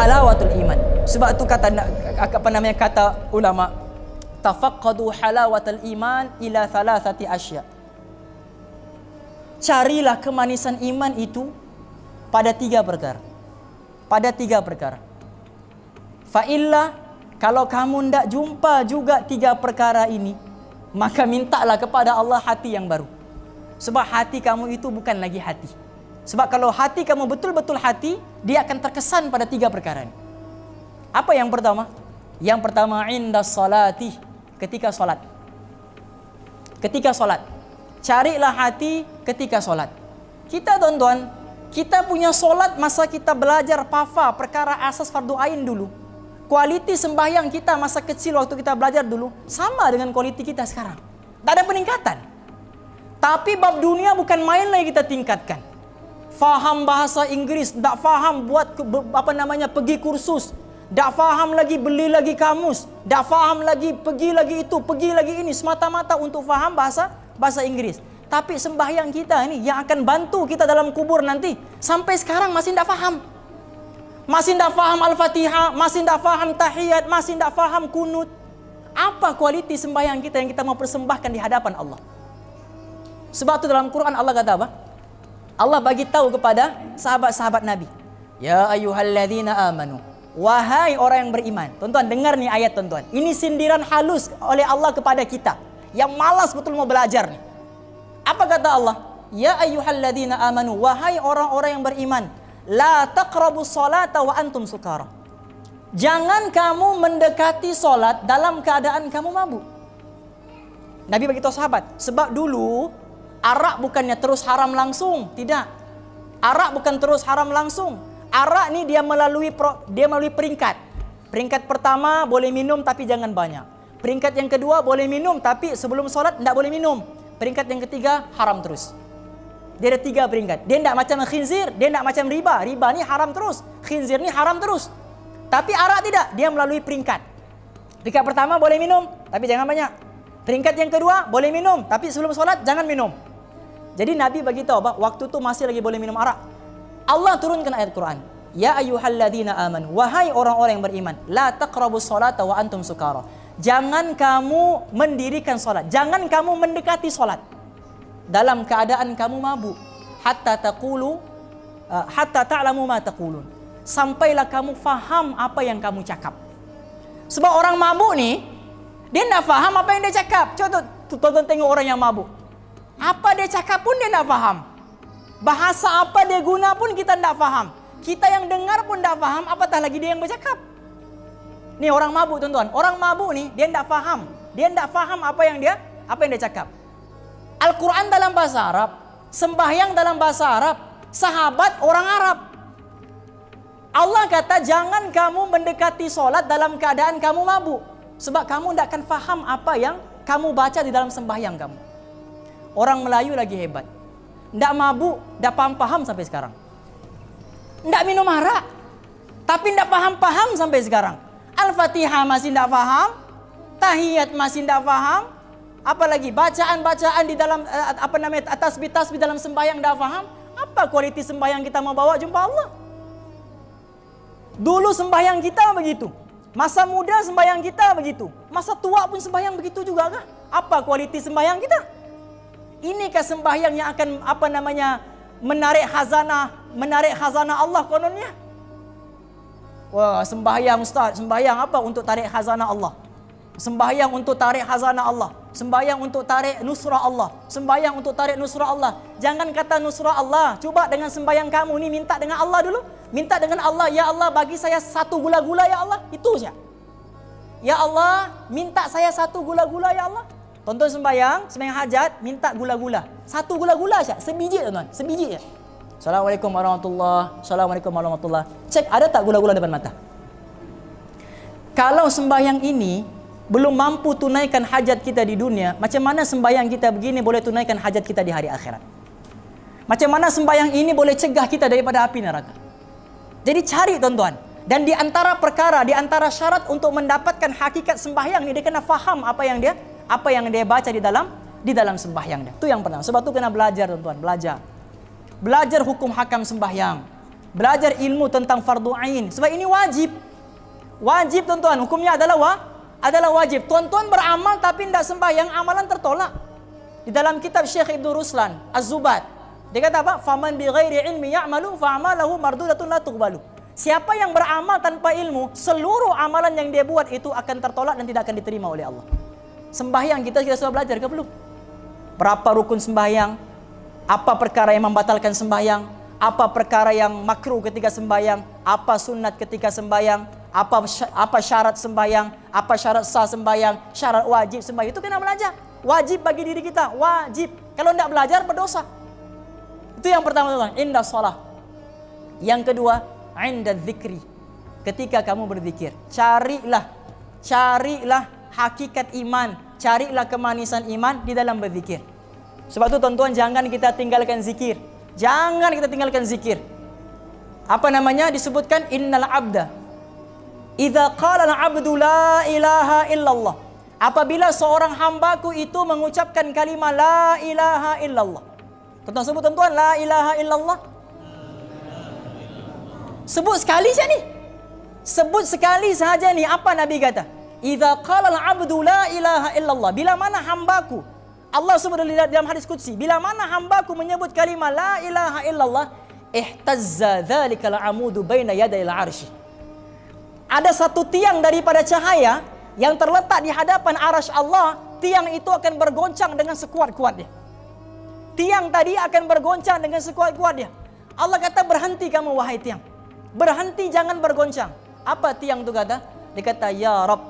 halawatul iman. Sebab itu kata ulama, tafaqqadu halawatul iman ila thalathati asya. Carilah kemanisan iman itu pada 3 perkara. Pada 3 perkara. Fa illa, kalau kamu tidak jumpa juga 3 perkara ini, maka mintalah kepada Allah hati yang baru. Sebab hati kamu itu bukan lagi hati. Sebab kalau hati kamu betul-betul hati, dia akan terkesan pada 3 perkara ini. Apa yang pertama? Yang pertama, inda salati, ketika solat. Ketika solat. Carilah hati ketika solat. Kita tuan-tuan, kita punya solat masa kita belajar pafa perkara asas fardu ain dulu. Kualiti sembahyang kita masa kecil waktu kita belajar dulu sama dengan kualiti kita sekarang. Tak ada peningkatan. Tapi bab dunia bukan main lagi kita tingkatkan. Faham bahasa Inggris, tak faham buat pergi kursus, tak faham lagi beli lagi kamus, tak faham lagi pergi lagi itu, pergi lagi ini, semata-mata untuk faham bahasa Inggris. Tapi sembahyang kita ini yang akan bantu kita dalam kubur nanti, sampai sekarang masih tak faham. Masih tak faham Al-Fatihah, masih tak faham tahiyat, masih tak faham kunut. Apa kualiti sembahyang kita yang kita mau persembahkan di hadapan Allah? Sebab itu dalam Quran Allah kata apa? Allah bagi tahu kepada sahabat-sahabat Nabi. Ya ayyuhalladzina amanu. Wahai orang yang beriman. Tuan-tuan dengar nih ayat tuan-tuan. Ini sindiran halus oleh Allah kepada kita yang malas betul mau belajar nih. Apa kata Allah? Ya ayyuhalladzina amanu. Wahai orang-orang yang beriman. La taqrabus salata wa antum sukara. Jangan kamu mendekati solat dalam keadaan kamu mabuk. Nabi bagi tahu sahabat. Sebab dulu arak bukannya terus haram langsung, tidak. Arak bukan terus haram langsung. Arak ni dia melalui peringkat. Peringkat pertama boleh minum tapi jangan banyak. Peringkat yang kedua boleh minum tapi sebelum solat tidak boleh minum. Peringkat yang ketiga haram terus. Dia ada 3 peringkat. Dia tidak macam khinzir, dia tidak macam riba. Riba ni haram terus, khinzir ni haram terus. Tapi arak tidak, dia melalui peringkat. Peringkat pertama boleh minum tapi jangan banyak. Peringkat yang kedua boleh minum tapi sebelum solat jangan minum. Jadi Nabi bagi tahu bahwa waktu itu masih lagi boleh minum arak. Allah turunkan ayat Quran. Ya ayyuhalladzina amanu. Wahai orang-orang yang beriman. La taqrabus salata wa antum sukara. Jangan kamu mendirikan solat. Jangan kamu mendekati solat dalam keadaan kamu mabuk. Hatta ta'lamu ma taqulun. Sampailah kamu faham apa yang kamu cakap. Sebab orang mabuk ni, dia tidak faham apa yang dia cakap. Coba tonton tengok orang yang mabuk. Apa dia cakap pun dia tidak faham. Bahasa apa dia guna pun kita tidak faham. Kita yang dengar pun tidak faham, apatah lagi dia yang bercakap. Ni orang mabuk tuan-tuan. Orang mabuk ni dia tidak faham. Dia tidak faham apa yang dia cakap. Al-Quran dalam bahasa Arab, sembahyang dalam bahasa Arab, sahabat orang Arab. Allah kata jangan kamu mendekati solat dalam keadaan kamu mabuk. Sebab kamu tidak akan faham apa yang kamu baca di dalam sembahyang kamu. Orang Melayu lagi hebat. Tidak mabuk, tidak paham sampai sekarang. Tidak minum arak, tapi tidak paham sampai sekarang. Al-Fatihah masih tidak faham, tahiyat masih tidak faham, apalagi bacaan-bacaan di dalam tasbih-tasbih dalam sembahyang tidak faham. Apa kualiti sembahyang kita mau bawa jumpa Allah? Dulu sembahyang kita begitu. Masa muda sembahyang kita begitu. Masa tua pun sembahyang begitu juga kah? Apa kualiti sembahyang kita? Inikah sembahyang yang akan menarik khazanah Allah kononnya? Wah, sembahyang Ustaz, sembahyang apa untuk tarik khazanah Allah? Sembahyang untuk tarik khazanah Allah, sembahyang untuk tarik nusrah Allah, sembahyang untuk tarik nusrah Allah. Jangan kata nusrah Allah, cuba dengan sembahyang kamu ni minta dengan Allah dulu. Minta dengan Allah, ya Allah bagi saya 1 gula-gula ya Allah, itu saja. Ya Allah, minta saya 1 gula-gula ya Allah. Tonton sembahyang hajat, minta gula-gula. 1 gula-gula saja, sebiji tuan-tuan, sebiji saja. Assalamualaikum warahmatullahi. Assalamualaikum warahmatullahi. Cek ada tak gula-gula depan mata? Kalau sembahyang ini belum mampu tunaikan hajat kita di dunia, macam mana sembahyang kita begini boleh tunaikan hajat kita di hari akhirat? Macam mana sembahyang ini boleh cegah kita daripada api neraka? Jadi cari tuan-tuan. Dan di antara perkara, di antara syarat untuk mendapatkan hakikat sembahyang ni, dia kena faham apa yang dia baca di dalam sembahyang dia. Itu yang pertama. Sebab tu kena belajar tuan-tuan, belajar hukum hakam sembahyang. belajar ilmu tentang fardu ain. Sebab ini wajib. Wajib tuan-tuan, hukumnya adalah wajib. Tuan-tuan beramal tapi tidak sembahyang, amalan tertolak. Di dalam kitab Syekh Ibnu Ruslan Az-Zubat, dia kata apa? Faman bi ghairi ilmi ya'malu fa'amalahu mardudatun la tuqbalu. Siapa yang beramal tanpa ilmu, seluruh amalan yang dia buat itu akan tertolak dan tidak akan diterima oleh Allah. Sembahyang kita sudah belajar ke belum? Berapa rukun sembahyang? Apa perkara yang membatalkan sembahyang? Apa perkara yang makruh ketika sembahyang? Apa sunat ketika sembahyang? Apa syarat sembahyang? Apa syarat sah sembahyang? Syarat wajib sembahyang? Itu kena belajar. Wajib bagi diri kita, wajib. Kalau tidak belajar berdosa. Itu yang pertama, teman-teman, inda shalah. Yang kedua, inda dzikri. Ketika kamu berzikir, carilah hakikat iman, carilah kemanisan iman di dalam berzikir. Sebab itu tuan-tuan, jangan kita tinggalkan zikir. Jangan kita tinggalkan zikir. Apa namanya? Disebutkan innal abda idza qala al-'abdu la ilaha illallah. Apabila seorang hambaku itu mengucapkan kalimat la ilaha illallah. Tuan-tuan sebut tuan-tuan, la ilaha illallah. Sebut sekali saja ni. Sebut sekali saja ni. Apa Nabi kata? Idza qala al-'abdu la ilaha illallah. Bila mana hambaku, Allah sebut dalam hadis qudsi, bila mana hambaku menyebut kalimat la ilaha illallah, ihtazza dzalikal 'amudu baina yadayil 'arsy. Ada satu tiang daripada cahaya yang terletak di hadapan arasy Allah, tiang itu akan bergoncang dengan sekuat-kuatnya. Tiang tadi akan bergoncang dengan sekuat-kuatnya. Allah kata, berhenti kamu wahai tiang. Berhenti, jangan bergoncang. Apa tiang itu kata? Dia kata, ya Rabb,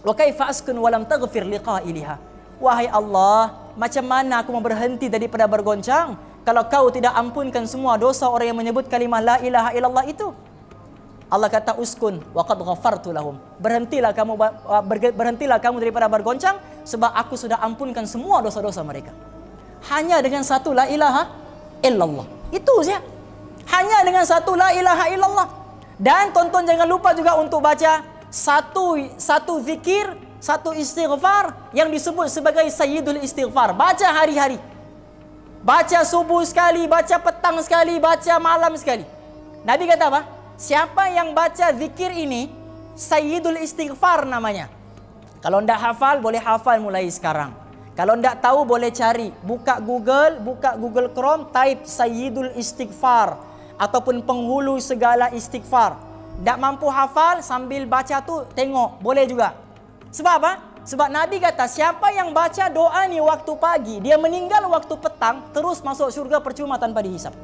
wa kaifa askun wa lam taghfir liqa'iliha. Wahai Allah, macam mana aku mau berhenti daripada bergoncang kalau kau tidak ampunkan semua dosa orang yang menyebut kalimah la ilaha illallah itu? Allah kata, uskun wa qad ghafartu lahum. Berhentilah kamu daripada bergoncang sebab aku sudah ampunkan semua dosa-dosa mereka. Hanya dengan satu la ilaha illallah. Itu saja. Hanya dengan satu la ilaha illallah. Dan tonton, jangan lupa juga untuk baca satu zikir, satu istighfar yang disebut sebagai sayyidul istighfar. Baca hari-hari. Baca subuh sekali, baca petang sekali, baca malam sekali. Nabi kata apa? Siapa yang baca zikir ini, sayyidul istighfar namanya. Kalau tidak hafal, boleh hafal mulai sekarang. Kalau tidak tahu, boleh cari. Buka Google Chrome, type sayyidul istighfar ataupun penghulu segala istighfar. Tak mampu hafal, sambil baca tu tengok, boleh juga. Sebab apa? Sebab Nabi kata, siapa yang baca doa ni waktu pagi, dia meninggal waktu petang, terus masuk syurga percuma tanpa dihisap.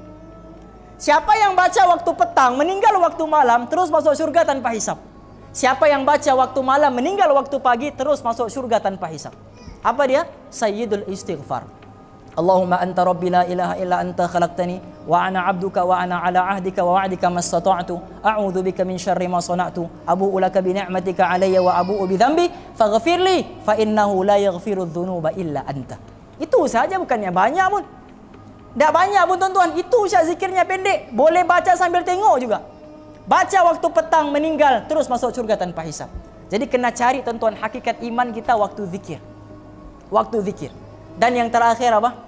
Siapa yang baca waktu petang, meninggal waktu malam, terus masuk syurga tanpa hisap. Siapa yang baca waktu malam, meninggal waktu pagi, terus masuk syurga tanpa hisap. Apa dia? Sayyidul istighfar. Allahumma anta rabbi la ilaha illa anta khalaqtani wa ana abduka wa ana ala ahdika wa wa'dika mastata'tu a'udzu bika min syarri ma sana'tu abu'u laka bi ni'matika alayya wa abu'u bi dhanbi faghfir li fa innahu la yaghfiru dzunuba illa anta. Itu saja, bukannya banyak pun. Tak banyak pun tuan-tuan. Itu saja zikirnya, pendek. Boleh baca sambil tengok juga. Baca waktu petang, meninggal, terus masuk surga tanpa hisap. Jadi kena cari tuan-tuan hakikat iman kita waktu zikir. Waktu zikir. Dan yang terakhir apa?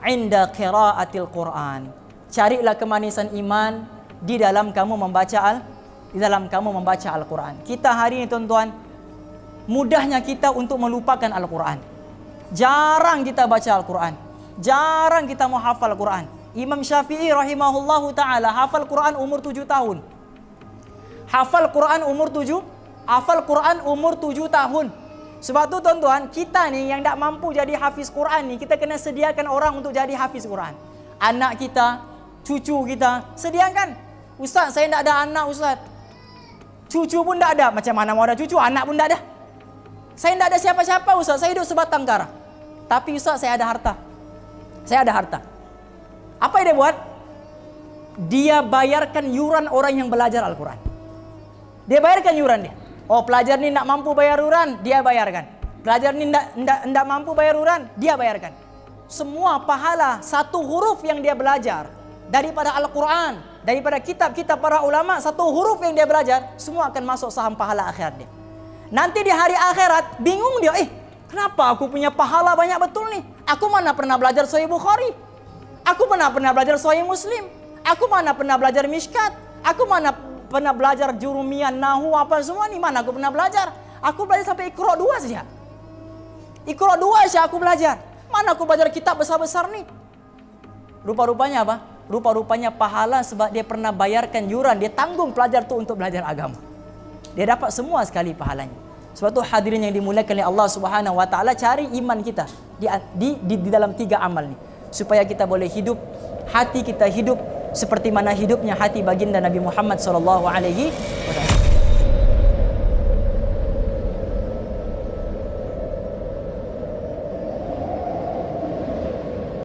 Inda qiraatil Quran. Carilah kemanisan iman di dalam kamu membaca Al-Quran. Kita hari ini tuan-tuan, mudahnya kita untuk melupakan Al-Quran. Jarang kita baca Al-Quran. Jarang kita mau hafal Quran. Imam Syafi'i rahimahullahu ta'ala hafal Quran umur 7 tahun. Hafal Quran umur 7 tahun. Sebab tu tuan-tuan, kita ni yang tak mampu jadi hafiz Quran ni, kita kena sediakan orang untuk jadi hafiz Quran. Anak kita, cucu kita, sediakan. Ustaz, saya tak ada anak Ustaz. Cucu pun tak ada. Macam mana mau ada cucu? Anak pun tak ada. Saya tak ada siapa-siapa Ustaz. Saya hidup sebatang kara. Tapi Ustaz, saya ada harta. Saya ada harta. Apa yang dia buat? Dia bayarkan yuran orang yang belajar Al-Quran. Dia bayarkan yuran dia. Oh, pelajar ni nak mampu bayar yuran, dia bayarkan. Pelajar ni tidak mampu bayar yuran, dia bayarkan. Semua pahala satu huruf yang dia belajar daripada Al-Quran, daripada kitab-kitab para ulama, satu huruf yang dia belajar, semua akan masuk saham pahala akhirat dia. Nanti di hari akhirat, bingung dia, kenapa aku punya pahala banyak betul ni? Aku mana pernah belajar Sahih Bukhari? Aku pernah belajar Sahih Muslim? Aku mana pernah belajar miskat? Aku mana pernah belajar jurumian, nahu, apa semua nih? Mana aku pernah belajar? Aku belajar sampai Iqra 2 saja. Iqra 2 saja aku belajar. Mana aku belajar kitab besar-besar nih? Rupa-rupanya apa? Rupa-rupanya pahala sebab dia pernah bayarkan yuran. Dia tanggung pelajar tu untuk belajar agama. Dia dapat semua sekali pahalanya. Sebab tu hadirin yang dimuliakan oleh Allah Subhanahu wa taala, cari iman kita di dalam 3 amal ni supaya kita boleh hidup, hati kita hidup seperti mana hidupnya hati baginda Nabi Muhammad sallallahu alaihi wasallam.